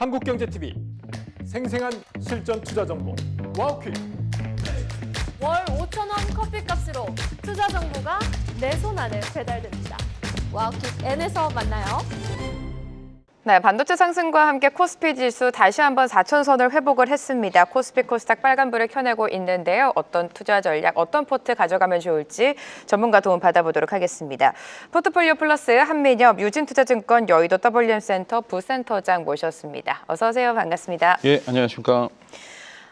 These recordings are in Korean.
한국경제TV 생생한 실전 투자 정보 와우퀴. 월 5,000원 커피값으로 투자 정보가 내 손 안에 배달됩니다. 와우킥 N에서 만나요. 네, 반도체 상승과 함께 코스피 지수 다시 한번 4,000선을 회복을 했습니다. 코스피 코스닥 빨간불을 켜내고 있는데요. 어떤 투자 전략, 어떤 포트 가져가면 좋을지 전문가 도움 받아보도록 하겠습니다. 포트폴리오 플러스 한민엽, 유진투자증권 여의도 WM센터 부센터장 모셨습니다. 어서 오세요. 반갑습니다. 예, 안녕하십니까.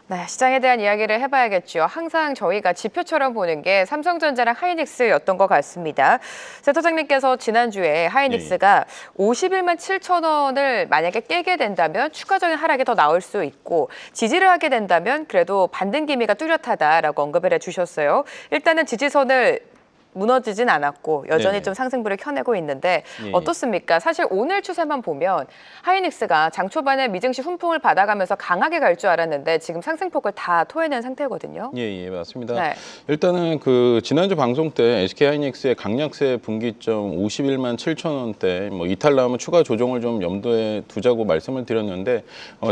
네, 시장에 대한 이야기를 해봐야겠죠. 항상 저희가 지표처럼 보는 게 삼성전자랑 하이닉스였던 것 같습니다. 센터장님께서 지난주에 하이닉스가 51만 7천 원을 만약에 깨게 된다면 추가적인 하락이 더 나올 수 있고 지지를 하게 된다면 그래도 반등 기미가 뚜렷하다라고 언급을 해주셨어요. 일단은 지지선을 무너지진 않았고 여전히 네네. 좀 상승불을 켜내고 있는데 예. 어떻습니까? 사실 오늘 추세만 보면 하이닉스가 장 초반에 미증시 훈풍을 받아가면서 강하게 갈 줄 알았는데 지금 상승폭을 다 토해낸 상태거든요. 예, 맞습니다. 네. 일단은 그 지난주 방송 때 SK하이닉스의 강약세 분기점 51만 7천 원대 뭐 이탈 나오면 추가 조정을 좀 염두에 두자고 말씀을 드렸는데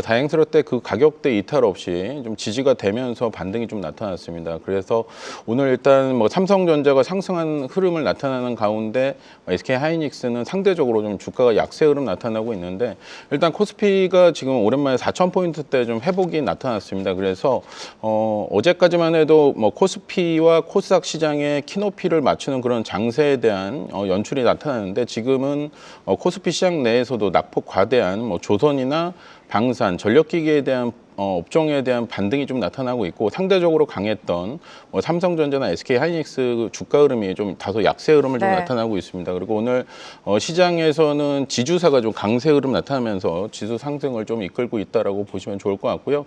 다행스럽게 그 가격대 이탈 없이 좀 지지가 되면서 반등이 좀 나타났습니다. 그래서 오늘 일단 뭐 삼성전자가 상승한 흐름을 나타나는 가운데 SK하이닉스는 상대적으로 좀 주가가 약세 흐름 나타나고 있는데 일단 코스피가 지금 오랜만에 4,000포인트대 좀 회복이 나타났습니다. 그래서 어제까지만 해도 뭐 코스피와 코스닥 시장의 키높이를 맞추는 그런 장세에 대한 연출이 나타나는데 지금은 코스피 시장 내에서도 낙폭 과대한 뭐 조선이나 방산, 전력기기에 대한 업종에 대한 반등이 좀 나타나고 있고 상대적으로 강했던 삼성전자나 SK하이닉스 주가 흐름이 좀 다소 약세 흐름을 좀 네. 나타나고 있습니다. 그리고 오늘 시장에서는 지주사가 좀 강세 흐름 나타나면서 지수 상승을 좀 이끌고 있다라고 보시면 좋을 것 같고요.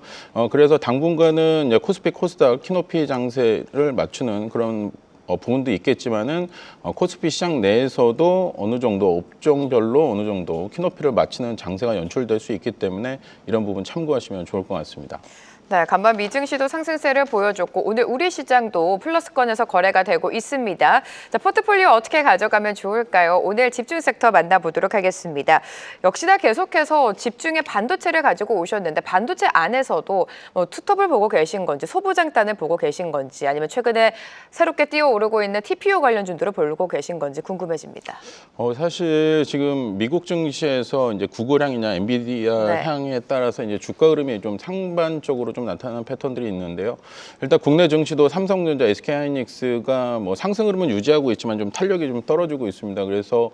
그래서 당분간은 이제 코스피 코스닥 키높이 장세를 맞추는 그런 부분도 있겠지만은 코스피 시장 내에서도 어느 정도 업종별로 어느 정도 키높이를 맞추는 장세가 연출될 수 있기 때문에 이런 부분 참고하시면 좋을 것 같습니다. 네, 간밤 미증시도 상승세를 보여줬고 오늘 우리 시장도 플러스권에서 거래가 되고 있습니다. 자, 포트폴리오 어떻게 가져가면 좋을까요? 오늘 집중 섹터 만나보도록 하겠습니다. 역시나 계속해서 집중의 반도체를 가지고 오셨는데 반도체 안에서도 뭐 투톱을 보고 계신 건지 소부장단을 보고 계신 건지 아니면 최근에 새롭게 뛰어오르고 있는 TPU 관련주들을 보고 계신 건지 궁금해집니다. 사실 지금 미국 증시에서 이제 구글 향이나 엔비디아 네. 향에 따라서 이제 주가 흐름이 좀 상반적으로 좀 나타나는 패턴들이 있는데요. 일단 국내 증시도 삼성전자, SK하이닉스가 뭐 상승 흐름은 유지하고 있지만 좀 탄력이 좀 떨어지고 있습니다. 그래서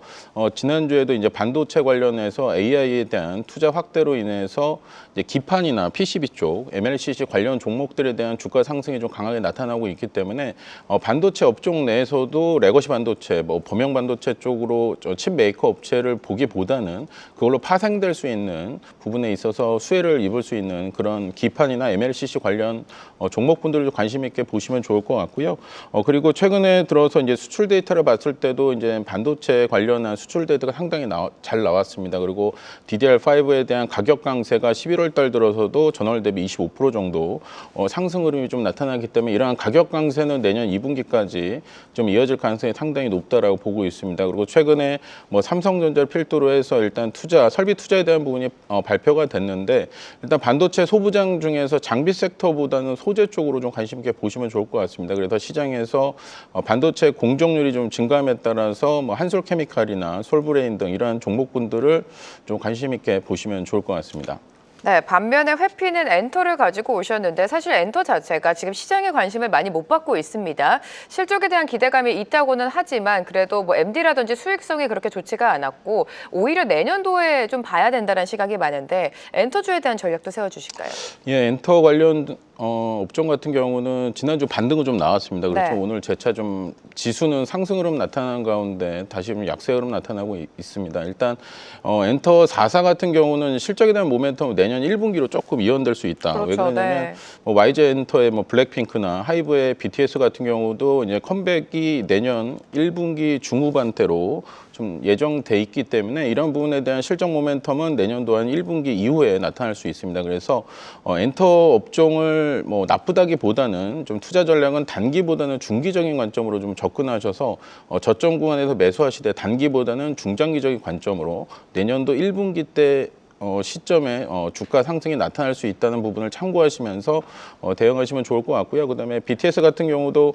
지난주에도 이제 반도체 관련해서 AI에 대한 투자 확대로 인해서 이제 기판이나 PCB 쪽, MLCC 관련 종목들에 대한 주가 상승이 좀 강하게 나타나고 있기 때문에 반도체 업종 내에서도 레거시 반도체, 뭐 범용 반도체 쪽으로 칩 메이커 업체를 보기보다는 그걸로 파생될 수 있는 부분에 있어서 수혜를 입을 수 있는 그런 기판이나 MLCC 관련 종목분들을 좀 관심 있게 보시면 좋을 것 같고요. 그리고 최근에 들어서 이제 수출 데이터를 봤을 때도 이제 반도체 관련한 수출 데이터가 상당히 잘 나왔습니다. 그리고 DDR5에 대한 가격 강세가 11월 달 들어서도 전월 대비 25% 정도 상승 흐름이 좀 나타나기 때문에 이러한 가격 강세는 내년 2분기까지 좀 이어질 가능성이 상당히 높다라고 보고 있습니다. 그리고 최근에 뭐 삼성전자를 필두로 해서 일단 설비 투자에 대한 부분이 발표가 됐는데 일단 반도체 소부장 중에서 장비 섹터보다는 소재 쪽으로 좀 관심 있게 보시면 좋을 것 같습니다. 그래서 시장에서 반도체 공정률이 좀 증감에 따라서 뭐 한솔케미칼이나 솔브레인 등 이러한 종목군들을 좀 관심 있게 보시면 좋을 것 같습니다. 네, 반면에 회피는 엔터를 가지고 오셨는데 사실 엔터 자체가 지금 시장의 관심을 많이 못 받고 있습니다. 실적에 대한 기대감이 있다고는 하지만 그래도 뭐 MD라든지 수익성이 그렇게 좋지가 않았고 오히려 내년도에 좀 봐야 된다는 시각이 많은데 엔터주에 대한 전략도 세워주실까요? 예, 엔터 관련 업종 같은 경우는 지난주 반등은 좀 나왔습니다. 그렇죠. 네. 오늘 재차 좀 지수는 상승 흐름 나타나는 가운데 다시 좀 약세 흐름 나타나고 있습니다. 일단 엔터 4사 같은 경우는 실적에 대한 모멘텀은 내년 1분기로 조금 이연될 수 있다. 그렇죠. 왜 그러냐면 네. 뭐 YG 엔터의 뭐 블랙핑크나 하이브의 BTS 같은 경우도 이제 컴백이 내년 1분기 중후반대로 좀 예정돼 있기 때문에 이런 부분에 대한 실적 모멘텀은 내년도 한 1분기 이후에 나타날 수 있습니다. 그래서 엔터 업종을 뭐 나쁘다기보다는 좀 투자 전략은 단기보다는 중기적인 관점으로 좀 접근하셔서 저점 구간에서 매수하시되 단기보다는 중장기적인 관점으로 내년도 1분기 때 시점에 주가 상승이 나타날 수 있다는 부분을 참고하시면서 대응하시면 좋을 것 같고요. 그다음에 BTS 같은 경우도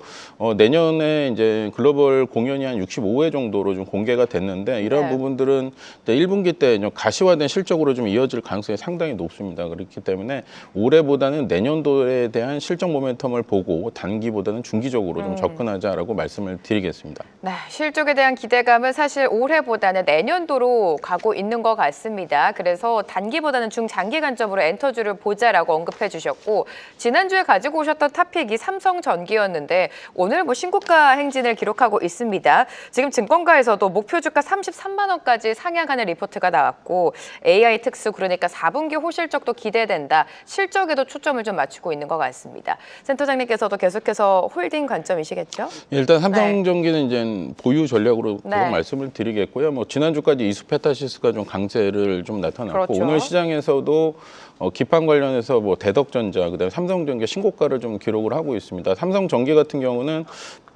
내년에 이제 글로벌 공연이 한 65회 정도로 좀 공개가 됐는데 이런 네. 부분들은 1분기 때 가시화된 실적으로 좀 이어질 가능성이 상당히 높습니다. 그렇기 때문에 올해보다는 내년도에 대한 실적 모멘텀을 보고 단기보다는 중기적으로 좀 접근하자라고 말씀을 드리겠습니다. 네, 실적에 대한 기대감은 사실 올해보다는 내년도로 가고 있는 것 같습니다. 그래서 단기보다는 중장기 관점으로 엔터주를 보자라고 언급해 주셨고 지난주에 가지고 오셨던 탑픽이 삼성전기였는데 오늘 뭐 신고가 행진을 기록하고 있습니다. 지금 증권가에서도 목표 주가 33만 원까지 상향하는 리포트가 나왔고 AI 특수 그러니까 4분기 호실적도 기대된다. 실적에도 초점을 좀 맞추고 있는 것 같습니다. 센터장님께서도 계속해서 홀딩 관점이시겠죠? 일단 삼성전기는 이제 보유 전략으로 계속 네. 말씀을 드리겠고요. 뭐 지난주까지 이수페타시스가 좀 강세를 좀 나타났고 그렇죠. 오늘 시장에서도 기판 관련해서 뭐 대덕전자 그다음에 삼성전기 신고가를 좀 기록을 하고 있습니다. 삼성전기 같은 경우는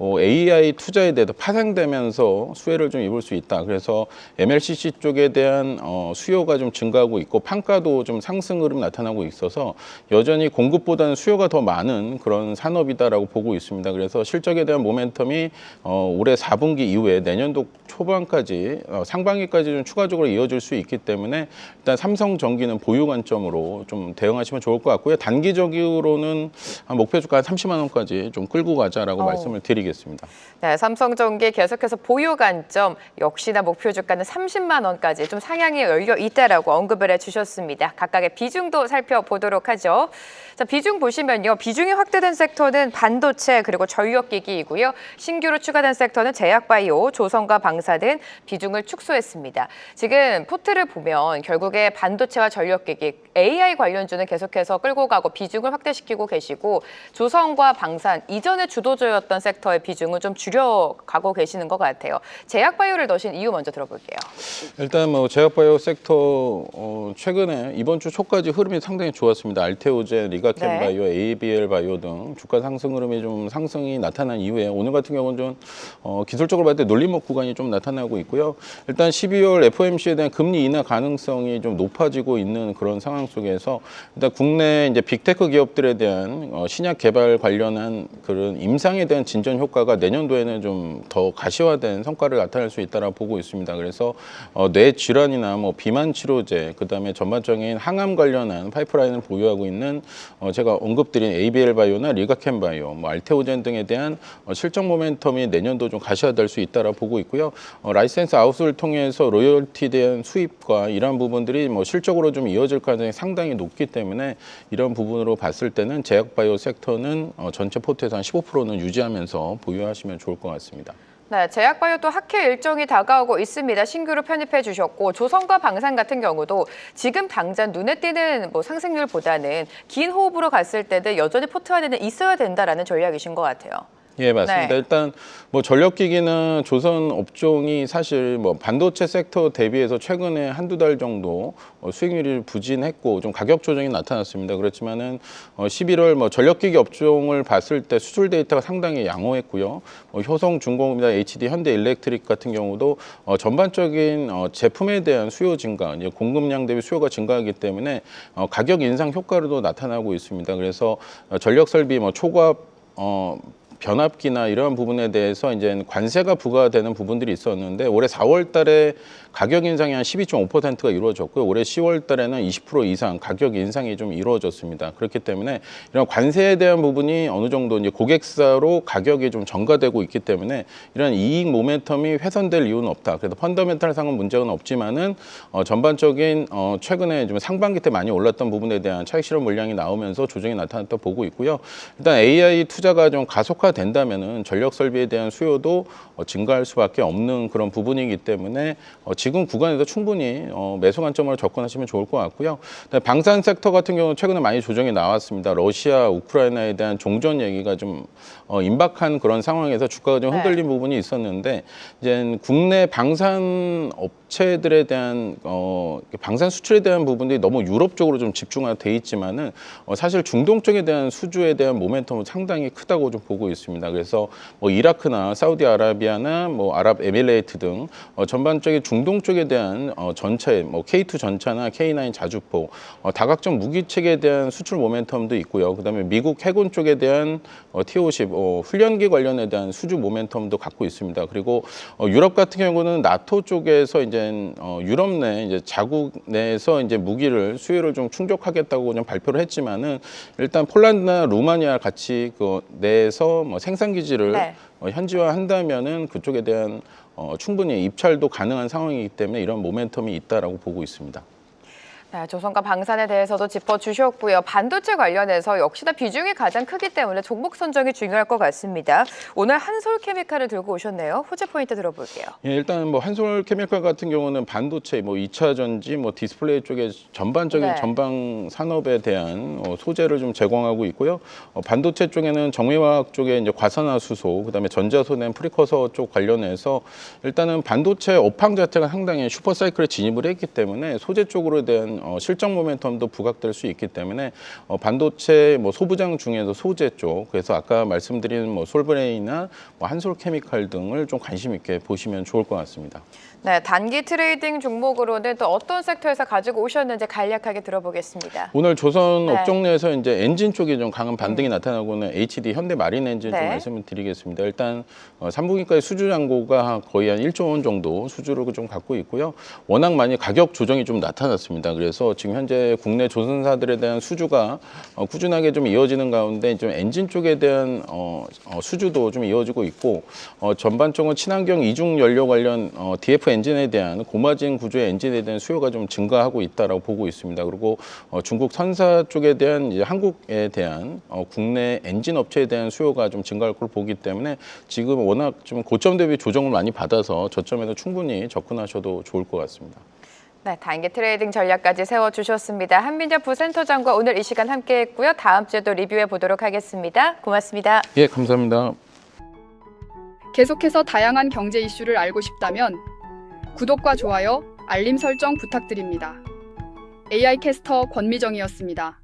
AI 투자에 대해서 파생되면서 수혜를 좀 입을 수 있다. 그래서 MLCC 쪽에 대한 수요가 좀 증가하고 있고 판가도 좀 상승 흐름 나타나고 있어서 여전히 공급보다는 수요가 더 많은 그런 산업이다라고 보고 있습니다. 그래서 실적에 대한 모멘텀이 올해 4분기 이후에 내년도 초반까지 상반기까지 좀 추가적으로 이어질 수 있기 때문에 일단 삼성전기는 보유 관점으로 좀 대응하시면 좋을 것 같고요. 단기적으로는 한 목표 주가 한 30만 원까지 좀 끌고 가자라고 말씀을 드리겠습니다. 네, 삼성전기 계속해서 보유 관점 역시나 목표 주가는 30만 원까지 좀 상향이 열려 있다라고 언급을 해주셨습니다. 각각의 비중도 살펴보도록 하죠. 자, 비중 보시면요. 비중이 확대된 섹터는 반도체 그리고 전력기기이고요. 신규로 추가된 섹터는 제약바이오, 조선과 방사 등 비중을 축소했습니다. 지금 포트를 보면 결국에 반도체와 전력기기, AI 관련주는 계속해서 끌고 가고 비중을 확대시키고 계시고 조선과 방산, 이전에 주도주였던 섹터의 비중은 좀 줄여가고 계시는 것 같아요. 제약바이오를 넣으신 이유 먼저 들어볼게요. 일단 뭐 제약바이오 섹터 최근에 이번 주 초까지 흐름이 상당히 좋았습니다. 알테오젠, 리가켄바이오, ABL바이오 등 주가 상승 흐름이 좀 상승이 나타난 이후에 오늘 같은 경우는 좀 기술적으로 봤을 때 눌림목 구간이 좀 나타나고 있고요. 일단 12월 FOMC에 대한 금리 인하 가능성이 좀 높아지고 있는 그런 상황 속에서 일단 국내 이제 빅테크 기업들에 대한 신약 개발 관련한 그런 임상에 대한 진전 효과가 내년도에는 좀 더 가시화된 성과를 나타낼 수 있다라고 보고 있습니다. 그래서 뇌 질환이나 뭐 비만 치료제, 그다음에 전반적인 항암 관련한 파이프라인을 보유하고 있는 제가 언급드린 ABL 바이오나 리가켄 바이오, 뭐 알테오젠 등에 대한 실적 모멘텀이 내년도 좀 가시화될 수 있다라고 보고 있고요. 라이센스 아웃을 통해서 로열티에 대한 수입과 이러한 부분들이 뭐 실적으로 좀 이어질 가능성이 상당히 높기 때문에 이런 부분으로 봤을 때는 제약바이오 섹터는 전체 포트에서 한 15%는 유지하면서 보유하시면 좋을 것 같습니다. 네, 제약바이오 또 학회 일정이 다가오고 있습니다. 신규로 편입해 주셨고 조선과 방산 같은 경우도 지금 당장 눈에 띄는 뭐 상승률보다는 긴 호흡으로 갔을 때도 여전히 포트 안에는 있어야 된다라는 전략이신 것 같아요. 예, 맞습니다. 네. 일단 뭐 전력기기나 조선 업종이 사실 뭐 반도체 섹터 대비해서 최근에 한두 달 정도 수익률이 부진했고 좀 가격 조정이 나타났습니다. 그렇지만은 11월 뭐 전력기기 업종을 봤을 때 수출 데이터가 상당히 양호했고요. 효성중공업이나 HD, 현대일렉트릭 같은 경우도 전반적인 제품에 대한 수요 증가, 이제 공급량 대비 수요가 증가하기 때문에 가격 인상 효과로도 나타나고 있습니다. 그래서 전력 설비, 뭐 초과압 변압기나 이러한 부분에 대해서 이제 관세가 부과되는 부분들이 있었는데 올해 4월 달에 가격 인상이 한 12.5%가 이루어졌고요. 올해 10월 달에는 20% 이상 가격 인상이 좀 이루어졌습니다. 그렇기 때문에 이런 관세에 대한 부분이 어느 정도 이제 고객사로 가격이 좀 전가되고 있기 때문에 이런 이익 모멘텀이 훼손될 이유는 없다. 그래서 펀더멘탈상은 문제는 없지만은 전반적인 최근에 좀 상반기 때 많이 올랐던 부분에 대한 차익 실현 물량이 나오면서 조정이 나타났다 보고 있고요. 일단 AI 투자가 좀 가속화된다면은 전력 설비에 대한 수요도 증가할 수밖에 없는 그런 부분이기 때문에 지금 구간에서 충분히 매수 관점으로 접근하시면 좋을 것 같고요. 방산 섹터 같은 경우는 최근에 많이 조정이 나왔습니다. 러시아, 우크라이나에 대한 종전 얘기가 좀 임박한 그런 상황에서 주가가 좀 흔들린 부분이 있었는데 이제 국내 방산 업체들에 대한 방산 수출에 대한 부분들이 너무 유럽 쪽으로 좀 집중돼 있지만은 사실 중동 쪽에 대한 수주에 대한 모멘텀은 상당히 크다고 좀 보고 있습니다. 있습니다. 그래서 뭐 이라크나 사우디아라비아나 뭐 아랍에미레이트 등 전반적인 중동 쪽에 대한 전체 뭐 K2 전차나 K9 자주포 다각적 무기체계에 대한 수출 모멘텀도 있고요. 그다음에 미국 해군 쪽에 대한 T-50 훈련기 관련에 대한 수주 모멘텀도 갖고 있습니다. 그리고 유럽 같은 경우는 나토 쪽에서 이제 유럽 내 이제 자국 내에서 이제 무기를 수요를 좀 충족하겠다고 좀 발표를 했지만은 일단 폴란드나 루마니아 같이 그 내에서 뭐 생산 기지를 네. 현지화한다면은 그쪽에 대한 충분히 입찰도 가능한 상황이기 때문에 이런 모멘텀이 있다라고 보고 있습니다. 네, 조선과 방산에 대해서도 짚어주셨고요. 반도체 관련해서 역시나 비중이 가장 크기 때문에 종목 선정이 중요할 것 같습니다. 오늘 한솔케미칼을 들고 오셨네요. 호재 포인트 들어볼게요. 예, 일단 뭐 한솔케미칼 같은 경우는 반도체, 뭐 2차 전지, 뭐 디스플레이 쪽에 전반적인 네. 전방 산업에 대한 소재를 좀 제공하고 있고요. 반도체 쪽에는 정밀화학 쪽에 이제 과산화수소, 그다음에 전자소낸 프리커서 쪽 관련해서 일단은 반도체 업황 자체가 상당히 슈퍼사이클에 진입을 했기 때문에 소재 쪽으로 대한 실적 모멘텀도 부각될 수 있기 때문에 반도체 뭐 소부장 중에서 소재 쪽, 그래서 아까 말씀드린 뭐 솔브레인이나 뭐 한솔케미칼 등을 좀 관심 있게 보시면 좋을 것 같습니다. 네, 단기 트레이딩 종목으로는 또 어떤 섹터에서 가지고 오셨는지 간략하게 들어보겠습니다. 오늘 조선 네. 업종 내에서 이제 엔진 쪽이 좀 강한 반등이 나타나고는 HD 현대 마린 엔진 좀 네. 말씀을 드리겠습니다. 일단 3분기까지 수주 잔고가 거의 한 1조 원 정도 수주를 좀 갖고 있고요. 워낙 많이 가격 조정이 좀 나타났습니다. 그래서 지금 현재 국내 조선사들에 대한 수주가 꾸준하게 좀 이어지는 가운데 좀 엔진 쪽에 대한 수주도 좀 이어지고 있고 전반적으로 친환경 이중 연료 관련 DF 엔진에 대한 고마진 구조의 엔진에 대한 수요가 좀 증가하고 있다라고 보고 있습니다. 그리고 중국 선사 쪽에 대한 이제 한국에 대한 국내 엔진 업체에 대한 수요가 좀 증가할 걸 보기 때문에 지금 워낙 좀 고점 대비 조정을 많이 받아서 저점에서 충분히 접근하셔도 좋을 것 같습니다. 네, 단기 트레이딩 전략까지 세워주셨습니다. 한민재 부센터장과 오늘 이 시간 함께했고요. 다음 주에도 리뷰해 보도록 하겠습니다. 고맙습니다. 예, 감사합니다. 계속해서 다양한 경제 이슈를 알고 싶다면 구독과 좋아요, 알림 설정 부탁드립니다. AI 캐스터 권미정이었습니다.